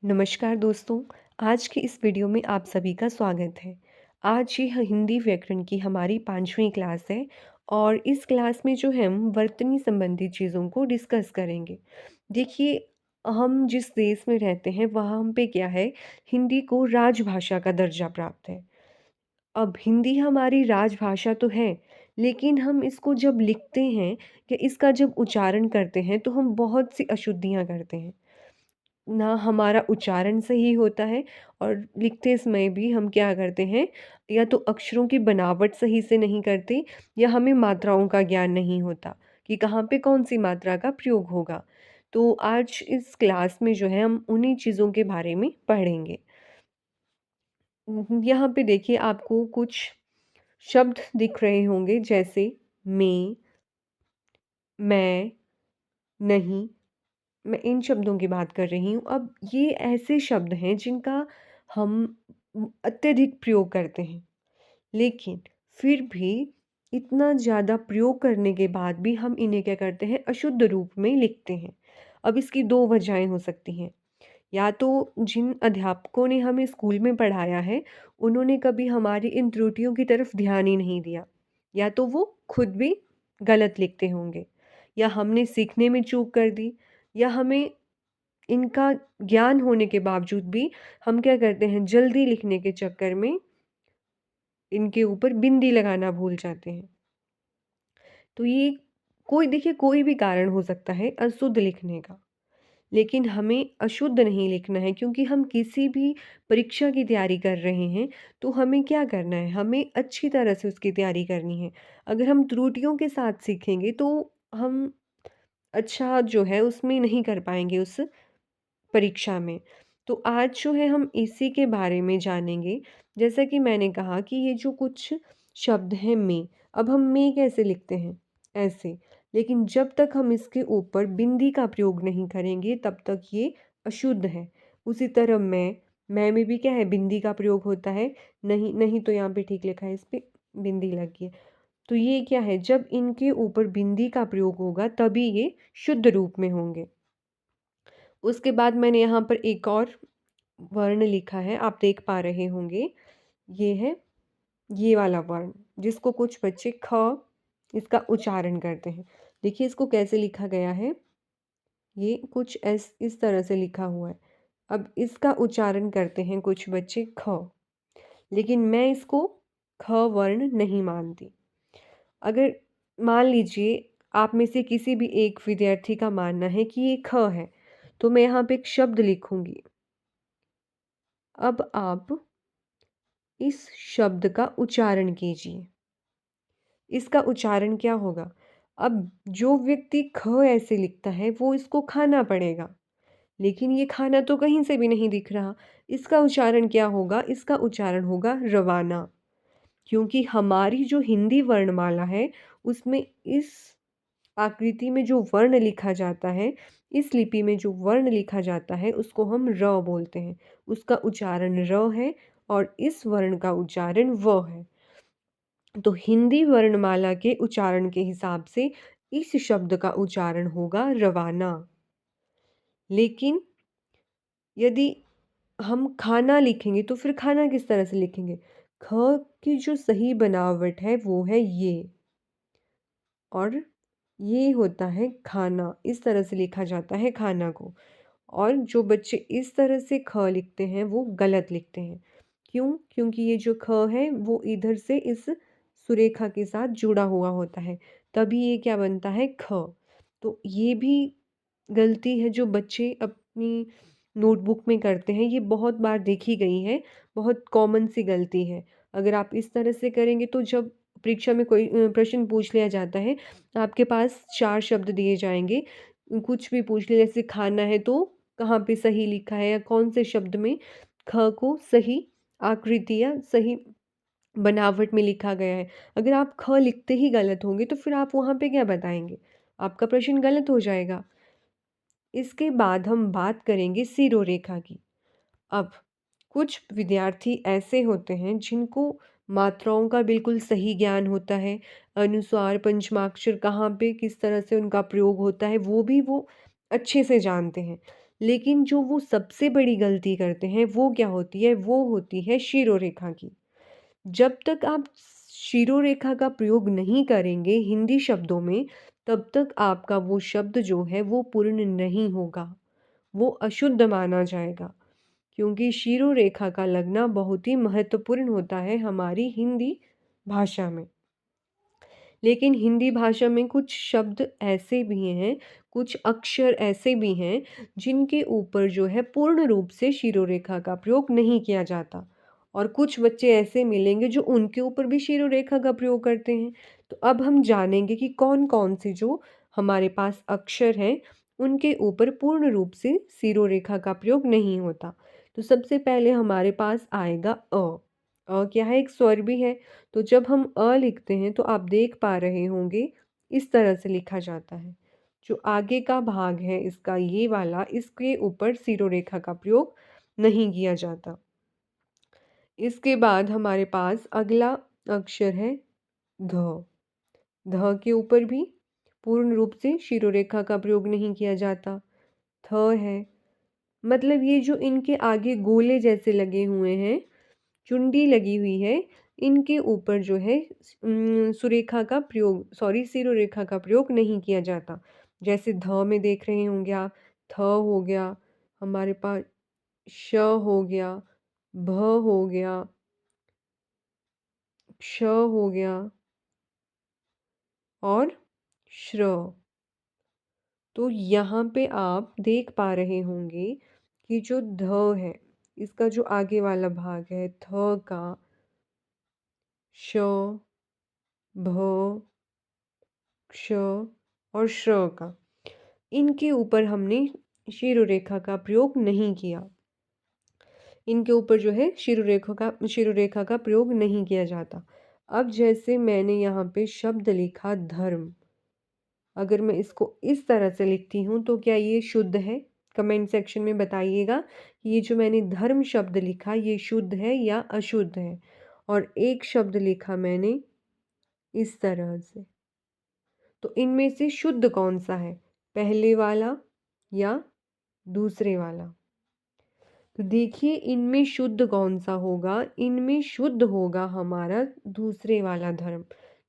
नमस्कार दोस्तों, आज की इस वीडियो में आप सभी का स्वागत है। आज ये हिंदी व्याकरण की हमारी 5वीं क्लास है और इस क्लास में जो है हम वर्तनी संबंधी चीज़ों को डिस्कस करेंगे। देखिए, हम जिस देश में रहते हैं वहाँ हम पे क्या है, हिंदी को राजभाषा का दर्जा प्राप्त है। अब हिंदी हमारी राजभाषा तो है, लेकिन हम इसको जब लिखते हैं या इसका जब उच्चारण करते हैं तो हम बहुत सी अशुद्धियाँ करते हैं। ना हमारा उच्चारण सही होता है और लिखते समय भी हम क्या करते हैं, या तो अक्षरों की बनावट सही से नहीं करते या हमें मात्राओं का ज्ञान नहीं होता कि कहाँ पे कौन-सी मात्रा का प्रयोग होगा। तो आज इस क्लास में जो है हम उन्हीं चीज़ों के बारे में पढ़ेंगे। यहाँ पे देखिए आपको कुछ शब्द दिख रहे होंगे जैसे मैं, नहीं, मैं इन शब्दों की बात कर रही हूँ। अब ये ऐसे शब्द हैं जिनका हम अत्यधिक प्रयोग करते हैं, लेकिन फिर भी इतना ज़्यादा प्रयोग करने के बाद भी हम इन्हें क्या करते हैं, अशुद्ध रूप में लिखते हैं। अब इसकी 2 वजहें हो सकती हैं। या तो जिन अध्यापकों ने हमें स्कूल में पढ़ाया है, उन्होंने कभी हमारी इन त्रुटियों की तरफ ध्यान ही नहीं दिया। या तो वो खुद भी गलत लिखते होंगे, या हमने सीखने में चूक कर दी, या हमें इनका ज्ञान होने के बावजूद भी हम क्या करते हैं, जल्दी लिखने के चक्कर में इनके ऊपर बिंदी लगाना भूल जाते हैं। तो ये कोई देखिए कोई भी कारण हो सकता है अशुद्ध लिखने का। लेकिन हमें अशुद्ध नहीं लिखना है, क्योंकि हम किसी भी परीक्षा की तैयारी कर रहे हैं, तो हमें क्या करना है, हमें अच्छी तरह से उसकी तैयारी करनी है। अगर हम त्रुटियों के साथ सीखेंगे तो हम अच्छा जो है उसमें नहीं कर पाएँगे उस परीक्षा में। तो आज जो है हम इसी के बारे में जानेंगे। जैसा कि मैंने कहा कि ये जो कुछ शब्द हैं में, अब हम में कैसे लिखते हैं? ऐसे। लेकिन जब तक हम इसके ऊपर बिंदी का प्रयोग नहीं करेंगे तब तक ये अशुद्ध है। उसी तरह मैं में भी क्या है, बिंदी का प्रयोग होता है। नहीं, नहीं तो यहाँ पे ठीक लिखा है, इस पे बिंदी लगी है। तो ये क्या है, जब इनके ऊपर बिंदी का प्रयोग होगा तभी ये शुद्ध रूप में होंगे। उसके बाद मैंने यहाँ पर एक और वर्ण लिखा है, आप देख पा रहे होंगे। ये है ये वाला वर्ण, जिसको कुछ बच्चे इसका उच्चारण करते हैं। देखिए इसको कैसे लिखा गया है, ये कुछ इस तरह से लिखा हुआ है। अब इसका उच्चारण करते हैं कुछ बच्चे लेकिन मैं इसको ख वर्ण नहीं मानती। अगर मान लीजिए आप में से किसी भी एक विद्यार्थी का मानना है कि ये ख है, तो मैं यहाँ पे एक शब्द लिखूँगी। अब आप इस शब्द का उच्चारण कीजिए। इसका उच्चारण क्या होगा? अब जो व्यक्ति ख ऐसे लिखता है वो इसको खाना पड़ेगा, लेकिन ये खाना तो कहीं से भी नहीं दिख रहा। इसका उच्चारण क्या होगा? इसका उच्चारण होगा रवाना। क्योंकि हमारी जो हिंदी वर्णमाला है उसमें इस आकृति में जो वर्ण लिखा जाता है, इस लिपि में जो वर्ण लिखा जाता है उसको हम र बोलते हैं। उसका उच्चारण र है और इस वर्ण का उच्चारण व है। तो हिंदी वर्णमाला के उच्चारण के हिसाब से इस शब्द का उच्चारण होगा रवाना। लेकिन यदि हम खाना लिखेंगे तो फिर खाना किस तरह से लिखेंगे? ख की जो सही बनावट है वो है ये, और ये होता है खाना, इस तरह से लिखा जाता है खाना को। और जो बच्चे इस तरह से ख लिखते हैं वो गलत लिखते हैं। क्यों? क्योंकि ये जो ख है वो इधर से इस सुरेखा के साथ जुड़ा हुआ होता है, तभी ये क्या बनता है, ख। तो ये भी गलती है जो बच्चे अपनी नोटबुक में करते हैं, ये बहुत बार देखी गई है, बहुत कॉमन सी गलती है। अगर आप इस तरह से करेंगे तो जब परीक्षा में कोई प्रश्न पूछ लिया जाता है, आपके पास 4 शब्द दिए जाएँगे, कुछ भी पूछ लिया, जैसे खाना है तो कहाँ पे सही लिखा है या कौन से शब्द में ख को सही आकृति या सही बनावट में लिखा गया है। अगर आप ख लिखते ही गलत होंगे तो फिर आप वहाँ पे क्या बताएँगे? आपका प्रश्न गलत हो जाएगा। इसके बाद हम बात करेंगे सिरोरेखा की। अब कुछ विद्यार्थी ऐसे होते हैं जिनको मात्राओं का बिल्कुल सही ज्ञान होता है, अनुस्वार, पंचमाक्षर कहाँ पे किस तरह से उनका प्रयोग होता है वो भी वो अच्छे से जानते हैं। लेकिन जो वो सबसे बड़ी गलती करते हैं वो क्या होती है? वो होती है शिरोरेखा की। जब तक आप शिरोरेखा का प्रयोग नहीं करेंगे हिंदी शब्दों में, तब तक आपका वो शब्द जो है वो पूर्ण नहीं होगा, वो अशुद्ध माना जाएगा। क्योंकि शिरोरेखा का लगना बहुत ही महत्वपूर्ण होता है हमारी हिंदी भाषा में। लेकिन हिंदी भाषा में कुछ शब्द ऐसे भी हैं, कुछ अक्षर ऐसे भी हैं, जिनके ऊपर जो है पूर्ण रूप से शिरोरेखा का प्रयोग नहीं किया जाता। और कुछ बच्चे ऐसे मिलेंगे जो उनके ऊपर भी शिरोरेखा का प्रयोग करते हैं। तो अब हम जानेंगे कि कौन-कौन से जो हमारे पास अक्षर हैं, उनके ऊपर पूर्ण रूप से शिरोरेखा का प्रयोग नहीं होता। तो सबसे पहले हमारे पास आएगा अ। क्या है? एक स्वर भी है। तो जब हम अ लिखते हैं तो आप देख पा रहे होंगे इस तरह से लिखा जाता है। जो आगे का भाग है इसका ये वाला, इसके ऊपर सिरोरेखा का प्रयोग नहीं किया जाता। इसके बाद हमारे पास अगला अक्षर है ध। ध के ऊपर भी पूर्ण रूप से शिरोरेखा का प्रयोग नहीं किया जाता। थ है, मतलब ये जो इनके आगे गोले जैसे लगे हुए हैं, चुंडी लगी हुई है, इनके ऊपर जो है सुरेखा का प्रयोग सॉरी सिरोरेखा का प्रयोग नहीं किया जाता। जैसे ध में देख रहे होंगे आप, थ हो गया, हमारे पास श हो गया, भ हो गया, क्ष हो गया और श्र। तो यहाँ पे आप देख पा रहे होंगे कि जो ध है, इसका जो आगे वाला भाग है थ का, श, भ, क्ष और श्र का, इनके ऊपर हमने शिरोरेखा का प्रयोग नहीं किया। इनके ऊपर जो है शिरोरेखा का प्रयोग नहीं किया जाता। अब जैसे मैंने यहाँ पे शब्द लिखा धर्म, अगर मैं इसको इस तरह से लिखती हूँ तो क्या ये शुद्ध है? कमेंट सेक्शन में बताइएगा कि ये जो मैंने धर्म शब्द लिखा ये शुद्ध है या अशुद्ध है? और एक शब्द लिखा मैंने इस तरह से, तो इनमें से शुद्ध कौन सा है? पहले वाला या दूसरे वाला? तो देखिए इनमें शुद्ध कौन सा होगा? इनमें शुद्ध होगा हमारा दूसरे वाला धर्म,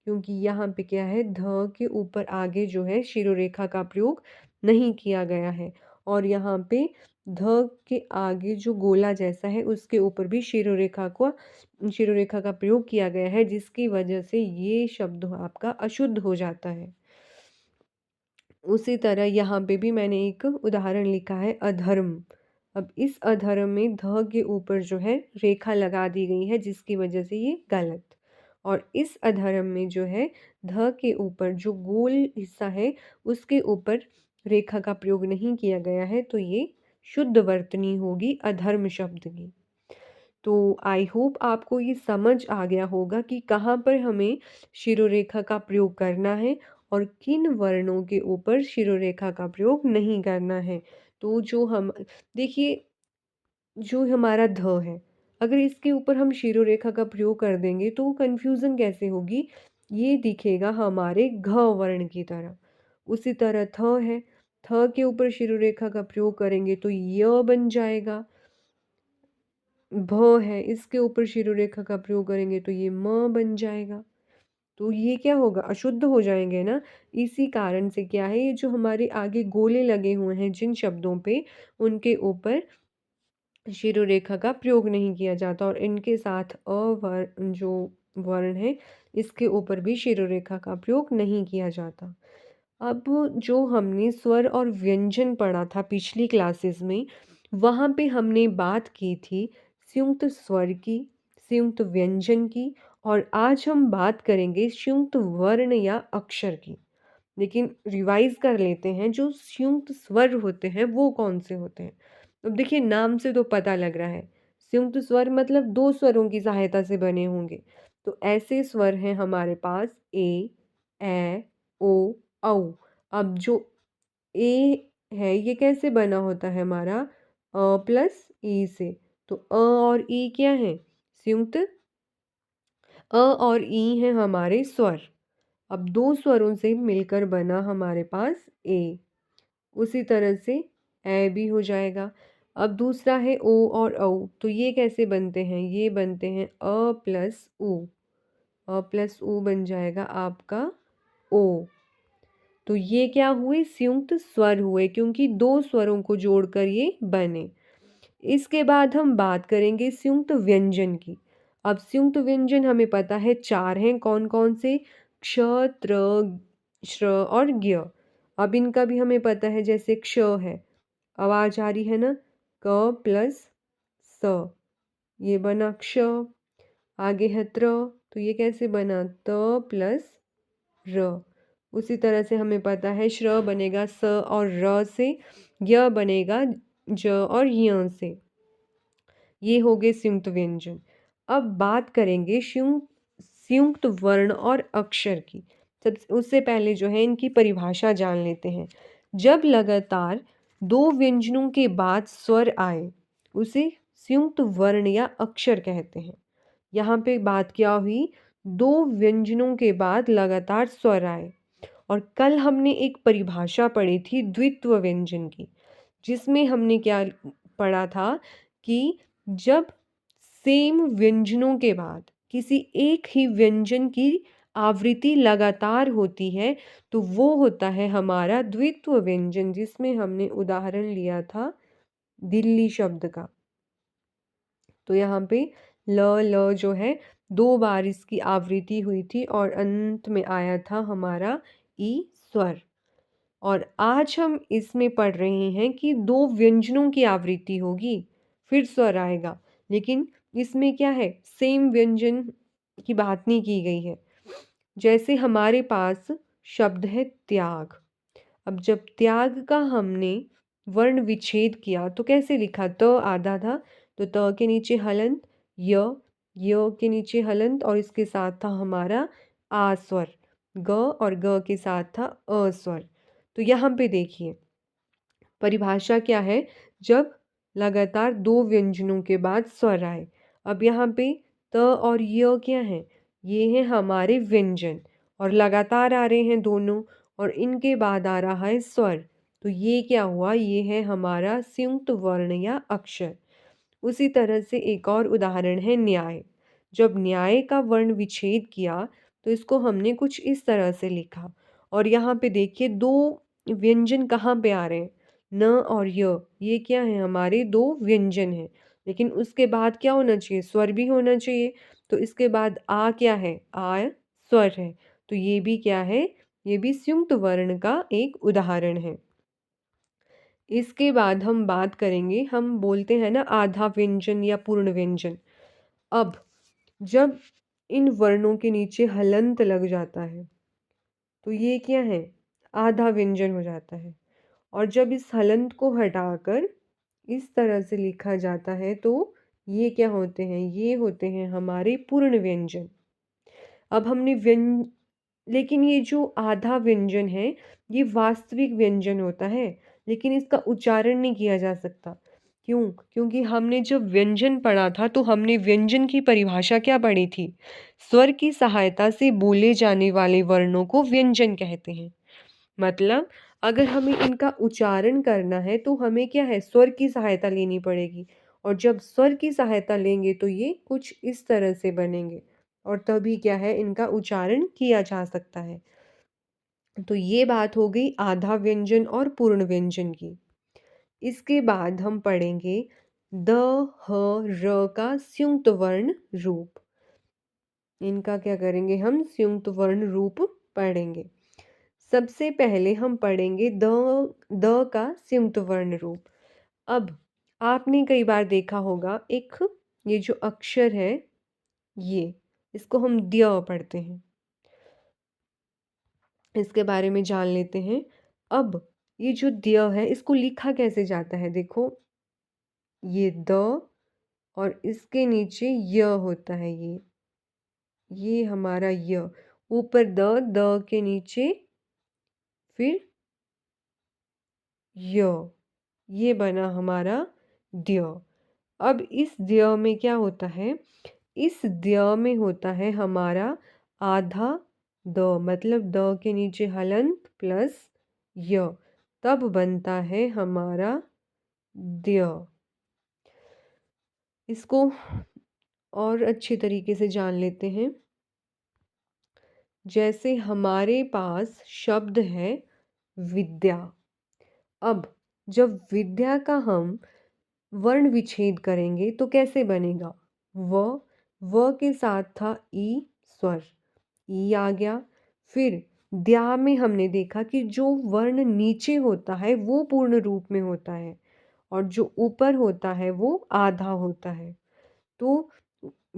क्योंकि यहाँ पे क्या है, ध के ऊपर आगे जो है शिरोरेखा का प्रयोग नहीं किया गया है और यहाँ पे ध के आगे जो गोला जैसा है उसके ऊपर भी शिरोरेखा का प्रयोग किया गया है, जिसकी वजह से ये शब्द आपका अशुद्ध हो जाता है। उसी तरह यहाँ पे भी मैंने एक उदाहरण लिखा है अधर्म। अब इस अधर्म में ध के ऊपर जो है रेखा लगा दी गई है, जिसकी वजह से ये गलत। और इस अधर्म में जो है ध के ऊपर जो गोल हिस्सा है उसके ऊपर रेखा का प्रयोग नहीं किया गया है, तो ये शुद्ध वर्तनी होगी अधर्म शब्द की। तो आई होप आपको ये समझ आ गया होगा कि कहाँ पर हमें शिरोरेखा का प्रयोग करना है और किन वर्णों के ऊपर शिरोरेखा का प्रयोग नहीं करना है। तो जो हम देखिए, जो हमारा ध है, अगर इसके ऊपर हम शिरोरेखा का प्रयोग कर देंगे तो कन्फ्यूज़न कैसे होगी? ये दिखेगा हमारे घ वर्ण की तरह। उसी तरह थ है, थ के ऊपर शिरोरेखा का प्रयोग करेंगे तो य बन जाएगा। भ है, इसके ऊपर शिरोरेखा का प्रयोग करेंगे तो ये म बन जाएगा। तो ये क्या होगा? अशुद्ध हो जाएँगे ना। इसी कारण से क्या है, ये जो हमारे आगे गोले लगे हुए हैं जिन शब्दों पे, उनके ऊपर शिरोरेखा का प्रयोग नहीं किया जाता और इनके साथ जो वर्ण है, इसके ऊपर भी शिरोरेखा का प्रयोग नहीं किया जाता। अब जो हमने स्वर और व्यंजन पढ़ा था पिछली क्लासेस में, वहाँ पे हमने बात की थी संयुक्त स्वर की, संयुक्त व्यंजन की और आज हम बात करेंगे संयुक्त वर्ण या अक्षर की। लेकिन रिवाइज़ कर लेते हैं, जो संयुक्त स्वर होते हैं वो कौन से होते हैं? अब देखिए नाम से तो पता लग रहा है, संयुक्त स्वर मतलब 2 स्वरों की सहायता से बने होंगे। तो ऐसे स्वर हैं हमारे पास ए, ऐ, ओ, औ। अब जो ए है ये कैसे बना होता है हमारा? प्लस ई से। तो और ई क्या है? संयुक्त। और ई हैं हमारे स्वर। अब 2 स्वरों से मिलकर बना हमारे पास ए। उसी तरह से ए भी हो जाएगा। अब दूसरा है ओ और औ, तो ये कैसे बनते हैं? ये बनते हैं अ प्लस उ। अ प्लस उ बन जाएगा आपका ओ। तो ये क्या हुए? संयुक्त स्वर हुए, क्योंकि 2 स्वरों को जोड़कर ये बने। इसके बाद हम बात करेंगे संयुक्त व्यंजन की। अब संयुक्त व्यंजन हमें पता है 4 हैं, कौन-कौन से? क्ष, त्र, श्र और ज्ञ। अब इनका भी हमें पता है, जैसे क्ष है, आवाज़ आ रही है ना? क प्लस स, ये बना क्ष। आगे है त्र, तो ये कैसे बना? त प्लस र। उसी तरह से हमें पता है श्र बनेगा स और र से, य बनेगा ज और य से। ये हो गए संयुक्त व्यंजन। अब बात करेंगे संयुक्त वर्ण और अक्षर की। सब उससे पहले जो है इनकी परिभाषा जान लेते हैं। जब लगातार 2 व्यंजनों के बाद स्वर आए, उसे संयुक्त वर्ण या अक्षर कहते हैं। यहाँ पे बात क्या हुई? 2 व्यंजनों के बाद लगातार स्वर आए। और कल हमने एक परिभाषा पढ़ी थी द्वित्व व्यंजन की, जिसमें हमने क्या पढ़ा था कि जब सेम व्यंजनों के बाद किसी एक ही व्यंजन की आवृत्ति लगातार होती है, तो वो होता है हमारा द्वित्व व्यंजन, जिसमें हमने उदाहरण लिया था दिल्ली शब्द का। तो यहाँ पे ल ल जो है 2 बार इसकी आवृत्ति हुई थी और अंत में आया था हमारा ई स्वर। और आज हम इसमें पढ़ रहे हैं कि 2 व्यंजनों की आवृत्ति होगी, फिर स्वर आएगा। लेकिन इसमें क्या है? सेम व्यंजन की बात नहीं की गई है। जैसे हमारे पास शब्द है त्याग। अब जब त्याग का हमने वर्ण विच्छेद किया तो कैसे लिखा? त आधा था, तो त के नीचे हलंत, य के नीचे हलंत और इसके साथ था हमारा आ स्वर। ग और ग के साथ था अ स्वर। तो यहाँ पे देखिए परिभाषा क्या है? जब लगातार 2 व्यंजनों के बाद स्वर आए। अब यहाँ पे त और य क्या है? ये हैं हमारे व्यंजन और लगातार आ रहे हैं दोनों, और इनके बाद आ रहा है स्वर। तो ये क्या हुआ? ये है हमारा संयुक्त वर्ण या अक्षर। उसी तरह से एक और उदाहरण है न्याय। जब न्याय का वर्ण विच्छेद किया तो इसको हमने कुछ इस तरह से लिखा। और यहाँ पे देखिए 2 व्यंजन कहाँ पे आ रहे हैं? न और य। ये क्या है? हमारे 2 व्यंजन हैं। लेकिन उसके बाद क्या होना चाहिए? स्वर भी होना चाहिए। तो इसके बाद आ क्या है? आ स्वर है। तो ये भी क्या है? ये भी संयुक्त वर्ण का एक उदाहरण है। इसके बाद हम बात करेंगे, हम बोलते हैं ना आधा व्यंजन या पूर्ण व्यंजन। अब जब इन वर्णों के नीचे हलंत लग जाता है, तो ये क्या है? आधा व्यंजन हो जाता है। और जब इस हलंत को हटाकर इस तरह से लिखा जाता है, तो ये क्या होते हैं? ये होते हैं हमारे पूर्ण व्यंजन। अब हमने लेकिन ये जो आधा व्यंजन है, ये वास्तविक व्यंजन होता है, लेकिन इसका उच्चारण नहीं किया जा सकता। क्यों? क्योंकि हमने जब व्यंजन पढ़ा था तो हमने व्यंजन की परिभाषा क्या पढ़ी थी? स्वर की सहायता से बोले जाने वाले वर्णों को व्यंजन कहते हैं। मतलब अगर हमें इनका उच्चारण करना है तो हमें क्या है? स्वर की सहायता लेनी पड़ेगी। और जब स्वर की सहायता लेंगे तो ये कुछ इस तरह से बनेंगे, और तभी क्या है? इनका उच्चारण किया जा सकता है। तो ये बात हो गई आधा व्यंजन और पूर्ण व्यंजन की। इसके बाद हम पढ़ेंगे द, ह, र का संयुक्त वर्ण रूप। इनका क्या करेंगे? हम संयुक्त वर्ण रूप पढ़ेंगे। सबसे पहले हम पढ़ेंगे द का संयुक्त वर्ण रूप। अब आपने कई बार देखा होगा, एक ये जो अक्षर है, ये इसको हम द्य पढ़ते हैं। इसके बारे में जान लेते हैं। अब ये जो द्य है, इसको लिखा कैसे जाता है? देखो, ये द और इसके नीचे य होता है। ये हमारा य, ऊपर द के नीचे फिर य, ये बना हमारा द्य। अब इस द्य में क्या होता है? इस द्य में होता है हमारा आधा द, मतलब द के नीचे हलंत प्लस य, तब बनता है हमारा द्य। इसको और अच्छे तरीके से जान लेते हैं। जैसे हमारे पास शब्द है विद्या। अब जब विद्या का हम वर्ण विच्छेद करेंगे तो कैसे बनेगा? व व के साथ था ई स्वर, ई आ गया। फिर द्या में हमने देखा कि जो वर्ण नीचे होता है वो पूर्ण रूप में होता है और जो ऊपर होता है वो आधा होता है। तो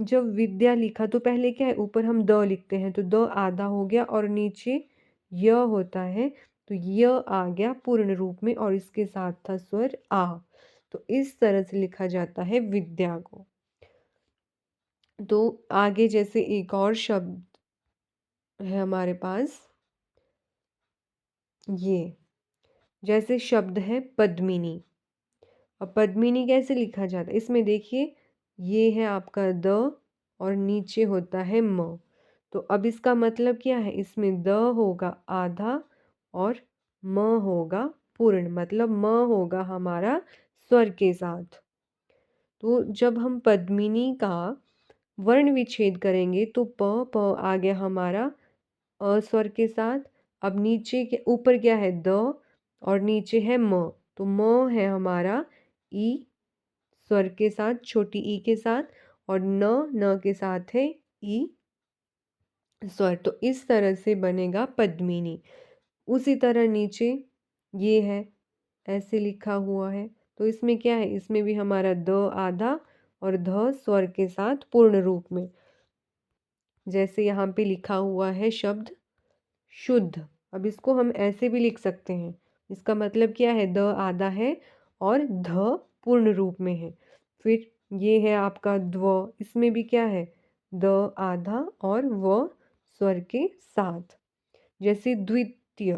जब विद्या लिखा तो पहले क्या है, ऊपर हम द लिखते हैं तो द आधा हो गया और नीचे य होता है तो य आ गया पूर्ण रूप में और इसके साथ था स्वर आ। तो इस तरह से लिखा जाता है विद्या को। तो आगे जैसे एक और शब्द है हमारे पास, ये जैसे शब्द है पद्मिनी। अब पद्मिनी कैसे लिखा जाता है? इसमें देखिए, ये है आपका द और नीचे होता है म। तो अब इसका मतलब क्या है? इसमें द होगा आधा और म होगा पूर्ण, मतलब म होगा हमारा स्वर के साथ। तो जब हम पद्मिनी का वर्ण विच्छेद करेंगे तो प प आ गया हमारा अ स्वर के साथ। अब नीचे के ऊपर क्या है? द और नीचे है म। तो म है हमारा ई स्वर के साथ, छोटी ई के साथ, और न न के साथ है ई स्वर। तो इस तरह से बनेगा पद्मिनी। उसी तरह नीचे ये है, ऐसे लिखा हुआ है। तो इसमें क्या है? इसमें भी हमारा द आधा और ध स्वर के साथ पूर्ण रूप में। जैसे यहाँ पे लिखा हुआ है शब्द शुद्ध। अब इसको हम ऐसे भी लिख सकते हैं। इसका मतलब क्या है? द आधा है और ध पूर्ण रूप में है। फिर ये है आपका द्व, इसमें भी क्या है? द आधा और व स्वर के साथ। जैसे द्वितीय,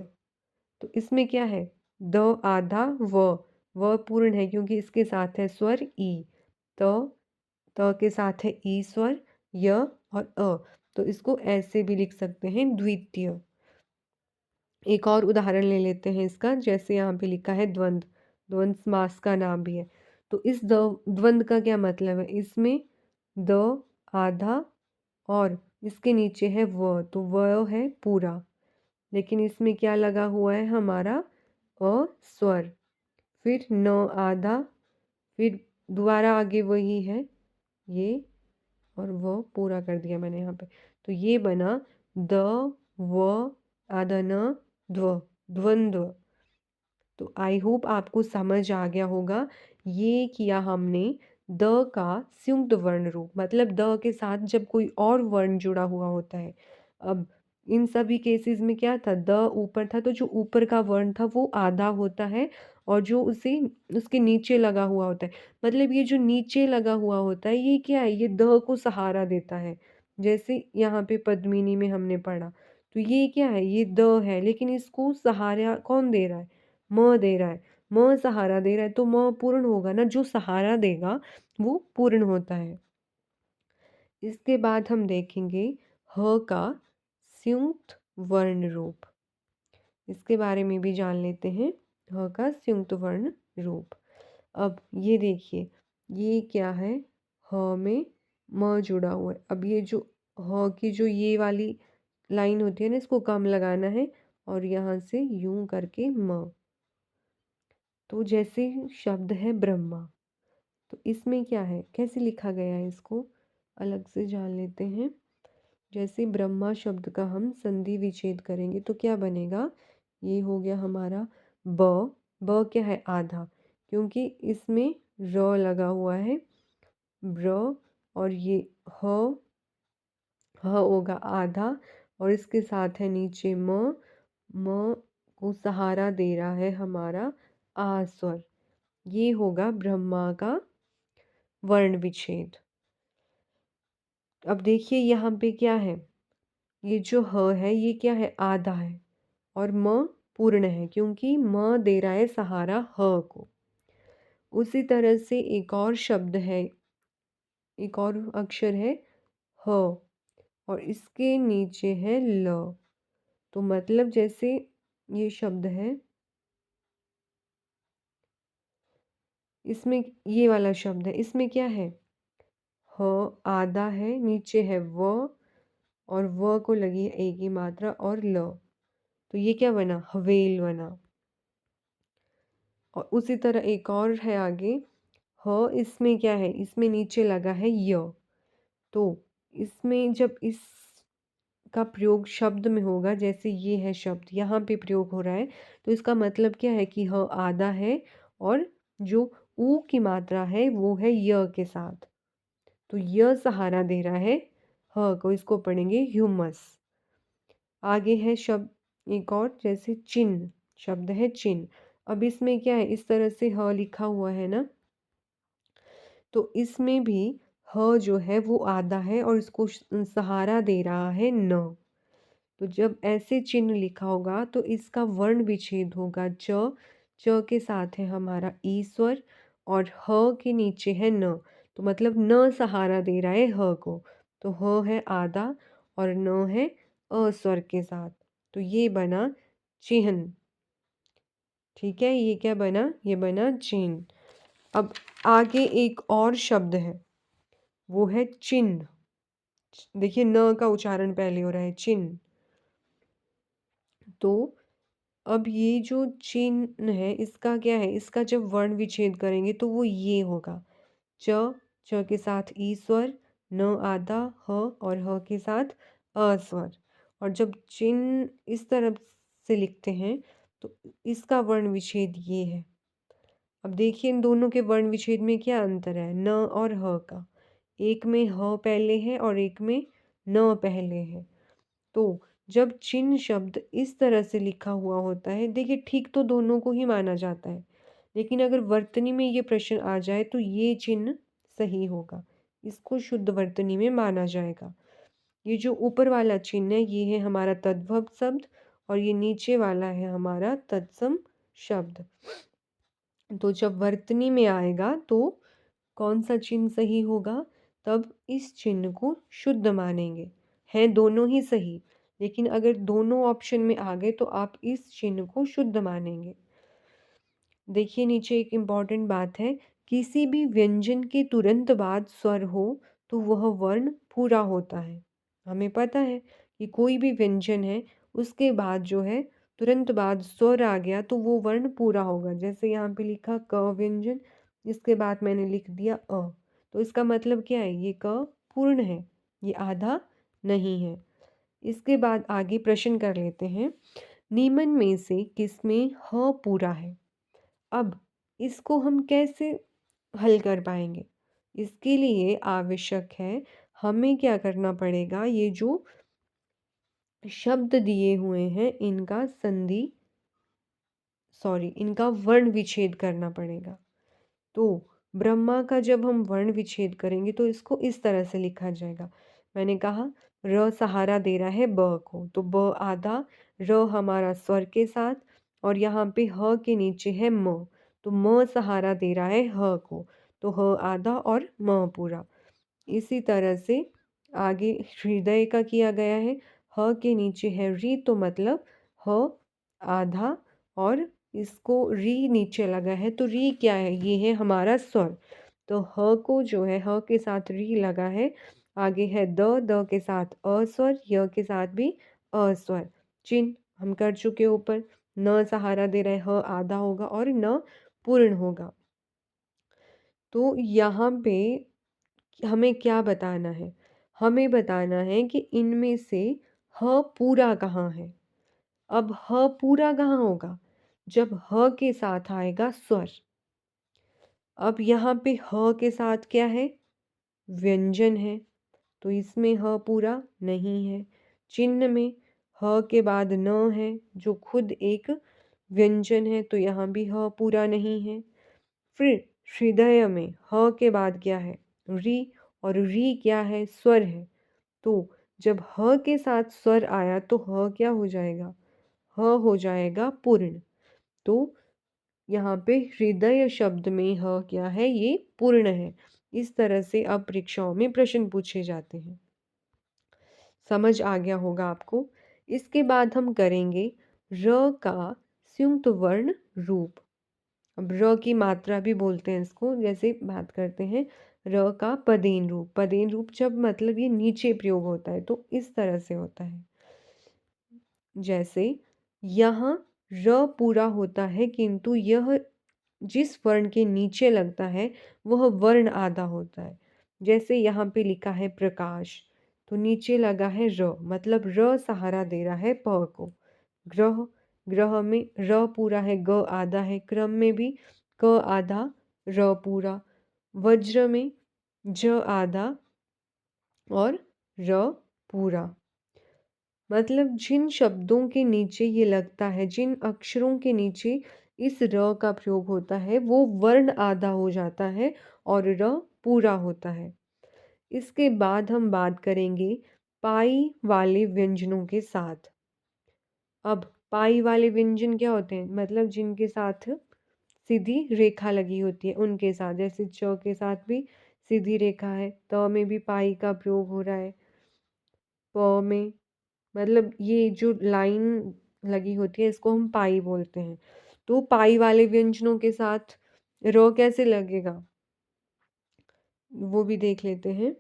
तो इसमें क्या है? द आधा व पूर्ण है क्योंकि इसके साथ है स्वर ई। त त के साथ है ई स्वर, य और अ। तो इसको ऐसे भी लिख सकते हैं, द्वितीय। एक और उदाहरण ले लेते हैं इसका। जैसे यहाँ पे लिखा है द्वंद्व, द्वंद्व समास का नाम भी है। तो इस द्वंद्व का क्या मतलब है? इसमें द आधा और इसके नीचे है व, तो व है पूरा, लेकिन इसमें क्या लगा हुआ है हमारा? अ स्वर। फिर न आधा, फिर दोबारा आगे वही है ये, और वो पूरा कर दिया मैंने यहाँ पे। तो ये बना द व आधा न ध्व, द्वंद्व। तो आई होप आपको समझ आ गया होगा। ये किया हमने द का संयुक्त वर्ण रूप, मतलब द के साथ जब कोई और वर्ण जुड़ा हुआ होता है। अब इन सभी केसेस में क्या था? द ऊपर था तो जो ऊपर का वर्ण था वो आधा होता है और जो उसे उसके नीचे लगा हुआ होता है, मतलब ये जो नीचे लगा हुआ होता है ये क्या है? ये द को सहारा देता है। जैसे यहाँ पे पद्मिनी में हमने पढ़ा, तो ये क्या है? ये द है, लेकिन इसको सहारा कौन दे रहा है? म दे रहा है। म सहारा दे रहा है तो म पूर्ण होगा ना, जो सहारा देगा वो पूर्ण होता है। इसके बाद हम देखेंगे ह का संयुक्त वर्ण रूप। इसके बारे में भी जान लेते हैं, ह का संयुक्त वर्ण रूप। अब ये देखिए, ये क्या है? ह में म जुड़ा हुआ है। अब ये जो ह की जो ये वाली लाइन होती है ना, इसको कम लगाना है और यहाँ से यूं करके म। तो जैसे शब्द है ब्रह्मा, तो इसमें क्या है? कैसे लिखा गया है? इसको अलग से जान लेते हैं। जैसे ब्रह्मा शब्द का हम संधि विच्छेद करेंगे तो क्या बनेगा? ये हो गया हमारा ब। ब क्या है? आधा, क्योंकि इसमें र लगा हुआ है, ब्र। और ये ह, ह होगा आधा और इसके साथ है नीचे म। म को सहारा दे रहा है हमारा आ स्वर। ये होगा ब्रह्मा का वर्ण विच्छेद। अब देखिए यहाँ पे क्या है? ये जो ह है ये क्या है? आधा है और म पूर्ण है क्योंकि म दे रहा है सहारा ह को। उसी तरह से एक और शब्द है, एक और अक्षर है ह और इसके नीचे है ल। तो मतलब जैसे ये शब्द है इसमें ये वाला शब्द है, इसमें क्या है? ह आधा है, नीचे है व और व को लगी है ए की मात्रा और ल। तो ये क्या बना? हवेल बना। और उसी तरह एक और है आगे, ह इसमें क्या है? इसमें नीचे लगा है य। तो इसमें जब इसका प्रयोग शब्द में होगा, जैसे ये है शब्द, यहाँ पे प्रयोग हो रहा है, तो इसका मतलब क्या है कि ह आधा है और जो ऊ की मात्रा है वो है य के साथ। तो य सहारा दे रहा है ह को, इसको पढ़ेंगे ह्यूमस। आगे है शब्द एक और, जैसे चिन्ह, शब्द है चिन्ह। अब इसमें क्या है? इस तरह से ह लिखा हुआ है ना, तो इसमें भी ह जो है वो आधा है और इसको सहारा दे रहा है न। तो जब ऐसे चिन्ह लिखा होगा तो इसका वर्ण विच्छेद होगा च। च के साथ है हमारा ई स्वर और ह के नीचे है न। तो मतलब न सहारा दे रहा है ह को। तो ह है आधा और न है अ स्वर के साथ। तो ये बना चिन्ह। ठीक है, ये क्या बना? ये बना चिन्ह। अब आगे एक और शब्द है, वो है चिन्ह। देखिए न का उच्चारण पहले हो रहा है, चिन्ह। तो अब ये जो चिन्ह है, इसका क्या है? इसका जब वर्ण विच्छेद करेंगे तो वो ये होगा, च। च के साथ ई स्वर, न आधा, ह और ह के साथ अ स्वर। और जब चिन्ह इस तरफ से लिखते हैं तो इसका वर्ण विच्छेद ये है। अब देखिए इन दोनों के वर्ण विच्छेद में क्या अंतर है, न और ह का। एक में ह पहले है और एक में न पहले है। तो जब चिन्ह शब्द इस तरह से लिखा हुआ होता है, देखिए ठीक तो दोनों को ही माना जाता है, लेकिन अगर वर्तनी में ये प्रश्न आ जाए तो ये चिन्ह सही होगा, इसको शुद्ध वर्तनी में माना जाएगा। ये जो ऊपर वाला चिन्ह है ये है हमारा तद्भव शब्द और ये नीचे वाला है हमारा तत्सम शब्द। तो जब वर्तनी में आएगा तो कौन सा चिन्ह सही होगा? तब इस चिन्ह को शुद्ध मानेंगे। हैं दोनों ही सही, लेकिन अगर दोनों ऑप्शन में आ गए तो आप इस चिन्ह को शुद्ध मानेंगे। देखिए नीचे एक इम्पॉर्टेंट बात है, किसी भी व्यंजन के तुरंत बाद स्वर हो तो वह वर्ण पूरा होता है। हमें पता है कि कोई भी व्यंजन है उसके बाद जो है तुरंत बाद स्वर आ गया तो वो वर्ण पूरा होगा। जैसे यहाँ पे लिखा क व्यंजन, इसके बाद मैंने लिख दिया अ, तो इसका मतलब क्या है? ये क पूर्ण है, ये आधा नहीं है। इसके बाद आगे प्रश्न कर लेते हैं, निम्न में से किसमें ह पूरा है? अब इसको हम कैसे हल कर पाएंगे? इसके लिए आवश्यक है, हमें क्या करना पड़ेगा, ये जो शब्द दिए हुए हैं इनका वर्ण विच्छेद करना पड़ेगा। तो ब्रह्मा का जब हम वर्ण विच्छेद करेंगे तो इसको इस तरह से लिखा जाएगा। मैंने कहा र सहारा दे रहा है ब को, तो ब आधा, र हमारा स्वर के साथ और यहाँ पे ह के नीचे है म, तो म सहारा दे रहा है ह को, तो ह आधा और म पूरा। इसी तरह से आगे हृदय का किया गया है, ह के नीचे है री, तो मतलब ह आधा और इसको री नीचे लगा है, तो री क्या है? ये है हमारा स्वर। तो ह को जो है ह के साथ री लगा है, आगे है द, द के साथ अ स्वर, य के साथ भी अ स्वर। चिन्ह हम कर चुके ऊपर, न सहारा दे रहे, ह आधा होगा और न पूर्ण होगा। तो यहाँ पे हमें क्या बताना है? हमें बताना है कि इनमें से ह पूरा कहाँ है? अब ह पूरा कहाँ होगा? जब ह के साथ आएगा स्वर। अब यहाँ पे ह के साथ क्या है? व्यंजन है, तो इसमें ह पूरा नहीं है। चिन्ह में ह के बाद न है जो खुद एक व्यंजन है, तो यहाँ भी ह पूरा नहीं है। फिर हृदय में ह के बाद क्या है? री, और री क्या है? स्वर है। तो जब ह के साथ स्वर आया तो ह क्या हो जाएगा? ह हो जाएगा पूर्ण। तो यहाँ पे हृदय शब्द में ह क्या है? ये पूर्ण है। इस तरह से अब परीक्षाओं में प्रश्न पूछे जाते हैं। समझ आ गया होगा आपको। इसके बाद हम करेंगे र का संयुक्त वर्ण रूप। अब र की मात्रा भी बोलते हैं इसको। जैसे बात करते हैं र का पदेन रूप। पदेन रूप जब मतलब ये नीचे प्रयोग होता है तो इस तरह से होता है। जैसे यहाँ र पूरा होता है किंतु यह जिस वर्ण के नीचे लगता है वह वर्ण आधा होता है। जैसे यहाँ पे लिखा है प्रकाश, तो नीचे लगा है र, मतलब र सहारा दे रहा है प को। ग्रह, ग्रह में र पूरा है, ग आधा है, क्रम में भी क आधा र पूरा, वज्र में ज आधा और र पूरा। मतलब जिन शब्दों के नीचे ये लगता है, जिन अक्षरों के नीचे इस र का प्रयोग होता है वो वर्ण आधा हो जाता है और र पूरा होता है। इसके बाद हम बात करेंगे पाई वाले व्यंजनों के साथ। अब पाई वाले व्यंजन क्या होते हैं? मतलब जिनके साथ सीधी रेखा लगी होती है उनके साथ। जैसे च के साथ भी सीधी रेखा है, त में भी पाई का प्रयोग हो रहा है, प में मतलब ये जो लाइन लगी होती है इसको हम पाई बोलते हैं। तो पाई वाले व्यंजनों के साथ र कैसे लगेगा वो भी देख लेते हैं।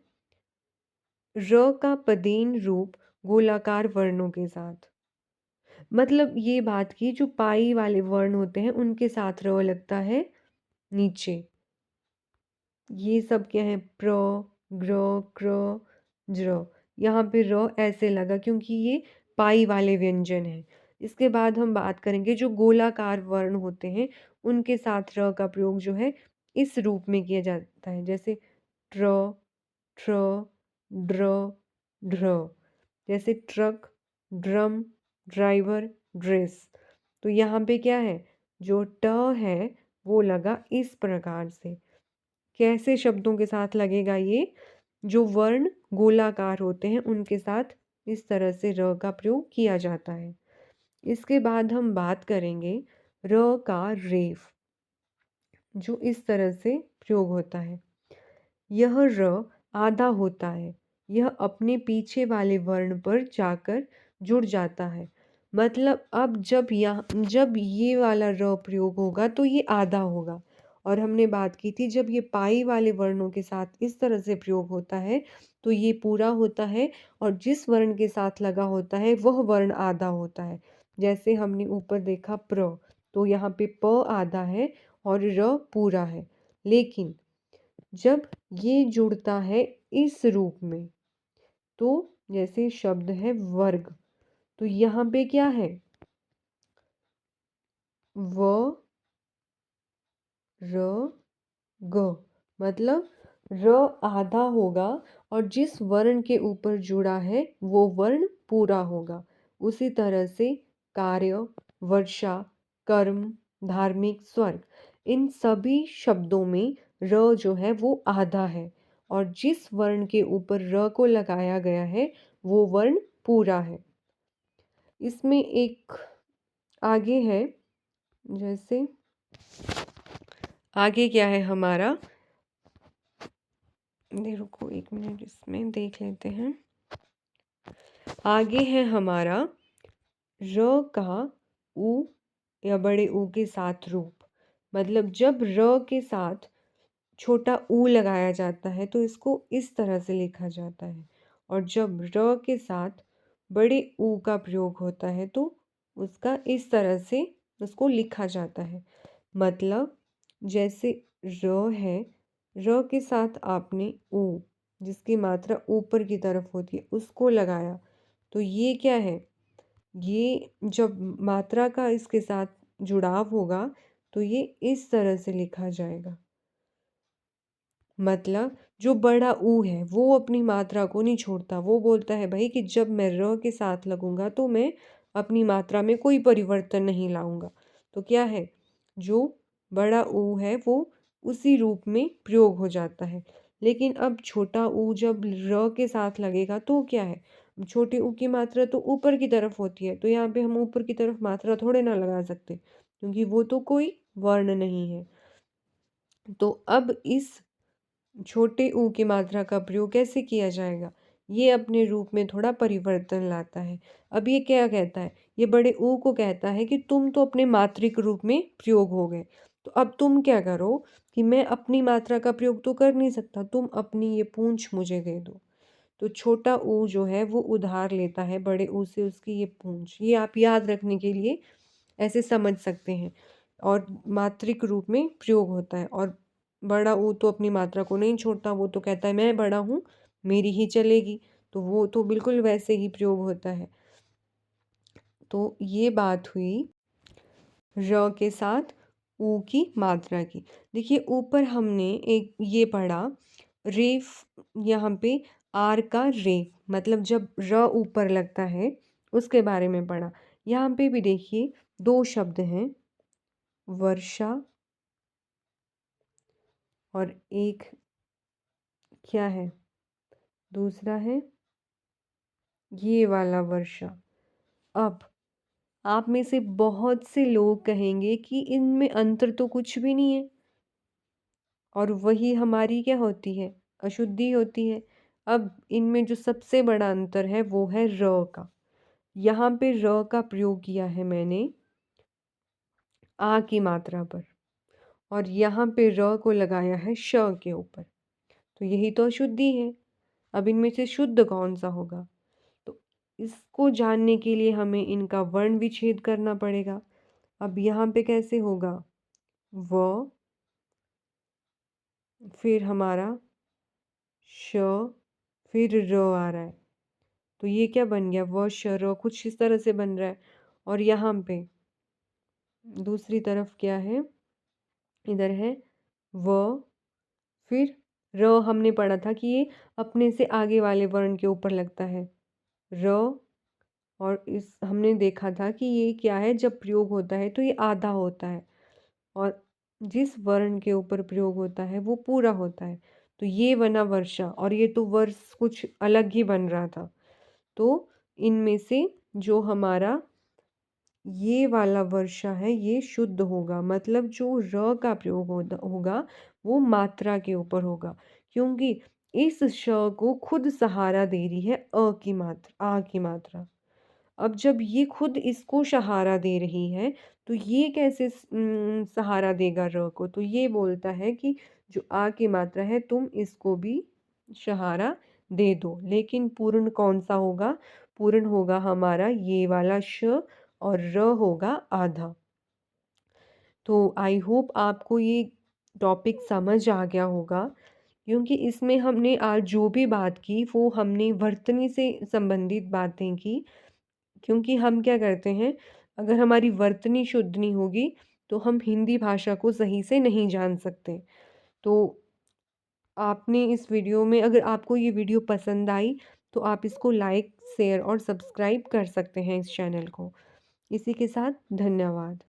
र का पदेन रूप गोलाकार वर्णों के साथ। मतलब ये बात की जो पाई वाले वर्ण होते हैं उनके साथ र लगता है नीचे। ये सब क्या है? प्र, ग्र, क्र, ज्र। यहाँ पे र ऐसे लगा क्योंकि ये पाई वाले व्यंजन है। इसके बाद हम बात करेंगे जो गोलाकार वर्ण होते हैं उनके साथ र का प्रयोग जो है इस रूप में किया जाता है। जैसे ट्र, ट्र, ड्र, ढ्र। जैसे ट्रक, ड्रम, ड्राइवर, ड्रेस। तो यहाँ पे क्या है? जो ट है वो लगा इस प्रकार से। कैसे शब्दों के साथ लगेगा ये? जो वर्ण गोलाकार होते हैं उनके साथ इस तरह से र का प्रयोग किया जाता है। इसके बाद हम बात करेंगे र का रेफ, जो इस तरह से प्रयोग होता है। यह र आधा होता है, यह अपने पीछे वाले वर्ण पर जाकर जुड़ जाता है। मतलब अब जब ये वाला र प्रयोग होगा तो ये आधा होगा। और हमने बात की थी जब ये पाई वाले वर्णों के साथ इस तरह से प्रयोग होता है तो ये पूरा होता है और जिस वर्ण के साथ लगा होता है वह वर्ण आधा होता है। जैसे हमने ऊपर देखा प्र, तो यहाँ पे प आधा है और र पूरा है। लेकिन जब ये जुड़ता है इस रूप में तो जैसे शब्द है वर्ग, तो यहाँ पे क्या है? व, र, ग। मतलब र आधा होगा और जिस वर्ण के ऊपर जुड़ा है वो वर्ण पूरा होगा। उसी तरह से कार्य, वर्षा, कर्म, धार्मिक, स्वर्ग, इन सभी शब्दों में र जो है वो आधा है और जिस वर्ण के ऊपर र को लगाया गया है वो वर्ण पूरा है। इसमें एक आगे है, जैसे आगे क्या है हमारा? रुको एक मिनट, इसमें देख लेते हैं। आगे है हमारा र का उ या बड़े ऊ के साथ रूप। मतलब जब र के साथ छोटा ऊ लगाया जाता है तो इसको इस तरह से लिखा जाता है और जब र के साथ बड़े ऊ का प्रयोग होता है तो उसका इस तरह से उसको लिखा जाता है। मतलब जैसे र है, र के साथ आपने ऊ जिसकी मात्रा ऊपर की तरफ होती है उसको लगाया तो ये क्या है? ये जब मात्रा का इसके साथ जुड़ाव होगा तो ये इस तरह से लिखा जाएगा। मतलब जो बड़ा ऊ है वो अपनी मात्रा को नहीं छोड़ता, वो बोलता है भाई कि जब मैं र के साथ लगूंगा तो मैं अपनी मात्रा में कोई परिवर्तन नहीं लाऊंगा। तो क्या है? जो बड़ा ऊ है वो उसी रूप में प्रयोग हो जाता है। लेकिन अब छोटा ऊ जब र के साथ लगेगा तो क्या है? छोटे ऊ की मात्रा तो ऊपर की तरफ होती है तो यहाँ पे हम ऊपर की तरफ मात्रा थोड़े ना लगा सकते क्योंकि वो तो कोई वर्ण नहीं है। तो अब इस छोटे ऊ की मात्रा का प्रयोग कैसे किया जाएगा? ये अपने रूप में थोड़ा परिवर्तन लाता है। अब ये क्या कहता है? ये बड़े ऊ को कहता है कि तुम तो अपने मात्रिक रूप में प्रयोग हो गए। तो अब तुम क्या करो कि मैं अपनी मात्रा का प्रयोग तो कर नहीं सकता, तुम अपनी ये पूँछ मुझे दे दो। तो छोटा ऊ जो है वो उधार लेता है बड़े ऊ से उसकी ये पूँछ। ये आप याद रखने के लिए ऐसे समझ सकते हैं और मात्रिक रूप में प्रयोग होता है। और बड़ा ऊ तो अपनी मात्रा को नहीं छोड़ता, वो तो कहता है मैं बड़ा हूँ, मेरी ही चलेगी। तो वो तो बिल्कुल वैसे ही प्रयोग होता है। तो ये बात हुई र के साथ ऊ की मात्रा की। देखिए ऊपर हमने एक ये पढ़ा रेफ, यहाँ पे आर का रे मतलब जब र ऊपर लगता है उसके बारे में पढ़ा। यहाँ पे भी देखिए दो शब्द हैं, वर्षा और एक क्या है, दूसरा है ये वाला वर्षा। अब आप में से बहुत से लोग कहेंगे कि इनमें अंतर तो कुछ भी नहीं है और वही हमारी क्या होती है, अशुद्धि होती है। अब इनमें जो सबसे बड़ा अंतर है वो है र का। यहाँ पे र का प्रयोग किया है मैंने आ की मात्रा पर और यहाँ पे र को लगाया है श के ऊपर। तो यही तो अशुद्धि है। अब इनमें से शुद्ध कौन सा होगा? तो इसको जानने के लिए हमें इनका वर्ण विच्छेद करना पड़ेगा। अब यहाँ पे कैसे होगा? व, फिर हमारा श, फिर र आ रहा है। तो ये क्या बन गया? व श र कुछ इस तरह से बन रहा है। और यहाँ पे दूसरी तरफ क्या है? इधर है व, फिर र हमने पढ़ा था कि ये अपने से आगे वाले वर्ण के ऊपर लगता है र। और इस हमने देखा था कि ये क्या है, जब प्रयोग होता है तो ये आधा होता है और जिस वर्ण के ऊपर प्रयोग होता है वो पूरा होता है। तो ये बना वर्षा और ये तो वर्ष कुछ अलग ही बन रहा था। तो इनमें से जो हमारा ये वाला वर्षा है ये शुद्ध होगा, मतलब जो र का प्रयोग होगा वो मात्रा के ऊपर होगा, क्योंकि इस श को खुद सहारा दे रही है अ की मात्रा, आ की मात्रा। अब जब ये खुद इसको सहारा दे रही है तो ये कैसे सहारा देगा र को? तो ये बोलता है कि जो आ की मात्रा है तुम इसको भी सहारा दे दो, लेकिन पूर्ण कौन सा होगा? पूर्ण होगा हमारा ये वाला श और र होगा आधा। तो आई होप आपको ये टॉपिक समझ आ गया होगा, क्योंकि इसमें हमने आज जो भी बात की वो हमने वर्तनी से संबंधित बातें की। क्योंकि हम क्या करते हैं, अगर हमारी वर्तनी शुद्ध नहीं होगी तो हम हिंदी भाषा को सही से नहीं जान सकते। तो आपने इस वीडियो में, अगर आपको ये वीडियो पसंद आई तो आप इसको लाइक शेयर और सब्सक्राइब कर सकते हैं इस चैनल को। इसी के साथ धन्यवाद।